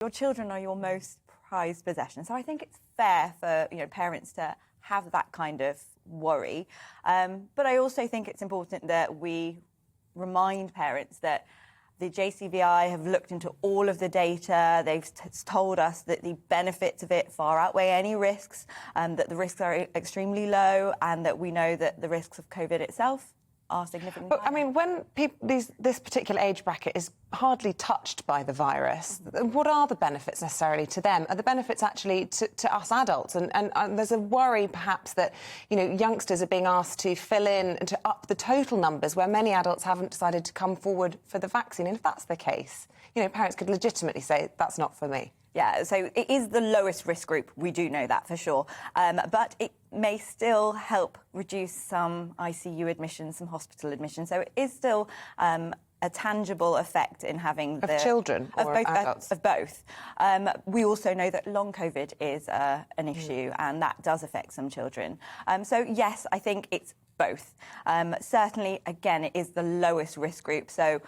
Your children are your most prized possession, so I think it's fair for parents to have that kind of worry. But I also think it's important that we remind parents that the JCVI have looked into all of the data. They've told us that the benefits of it far outweigh any risks, that the risks are extremely low, and that we know that the risks of COVID itself are significant. But I mean, when this particular age bracket is hardly touched by the virus, what are the benefits necessarily to them? Are the benefits actually to us adults? And there's a worry perhaps that youngsters are being asked to fill in and to up the total numbers where many adults haven't decided to come forward for the vaccine. And if that's the case, parents could legitimately say that's not for me. Yeah, so it is the lowest risk group. We do know that for sure. But it may still help reduce some ICU admissions, some hospital admissions. So it is still a tangible effect in having of children or both, adults? Of both. We also know that long COVID is an issue, and that does affect some children. So yes, I think it's both. Certainly, again, it is the lowest risk group. So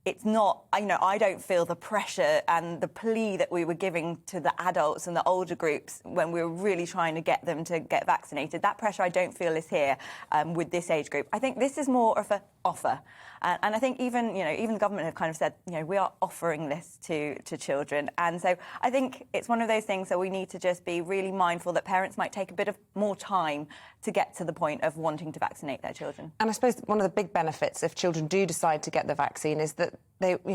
it's not, I don't feel the pressure and the plea that we were giving to the adults and the older groups when we were really trying to get them to get vaccinated. That pressure I don't feel is here with this age group. I think this is more of an offer. And I think even the government have kind of said, we are offering this to children. And so I think it's one of those things that we need to just be really mindful that parents might take a bit of more time to get to the point of wanting to vaccinate their children. And I suppose one of the big benefits if children do decide to get the vaccine is that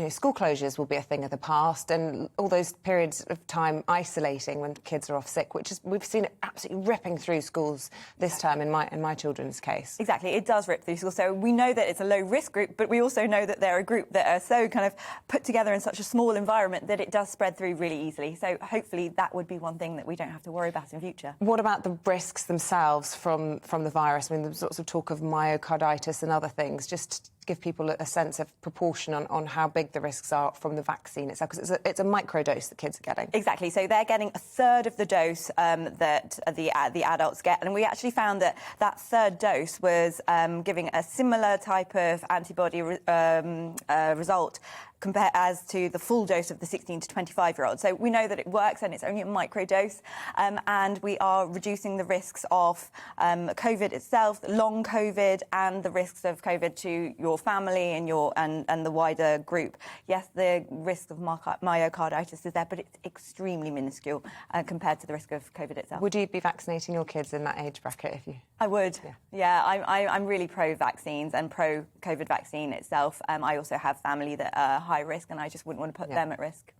school closures will be a thing of the past, and all those periods of time isolating when kids are off sick, which is we've seen it absolutely ripping through schools this term in my children's case. Exactly, it does rip through schools. So we know that it's a low risk group, but we also know that they're a group that are so kind of put together in such a small environment that it does spread through really easily. So hopefully that would be one thing that we don't have to worry about in future. What about the risks themselves from the virus? I mean, there's lots of talk of myocarditis and other things. Just to give people a sense of proportion on how big the risks are from the vaccine itself, because it's a microdose that kids are getting. Exactly. So they're getting a third of the dose that the adults get, and we actually found that third dose was giving a similar type of antibody result compared as to the full dose of the 16 to 25-year-olds. So we know that it works, and it's only a microdose, and we are reducing the risks of COVID itself, long COVID, and the risks of COVID to your family and the wider group. Yes, the risk of myocarditis is there, but it's extremely minuscule compared to the risk of COVID itself. Would you be vaccinating your kids in that age bracket if you? I would. Yeah, I'm really pro-vaccines and pro-COVID vaccine itself. I also have family that are high risk, and I just wouldn't want to put them at risk.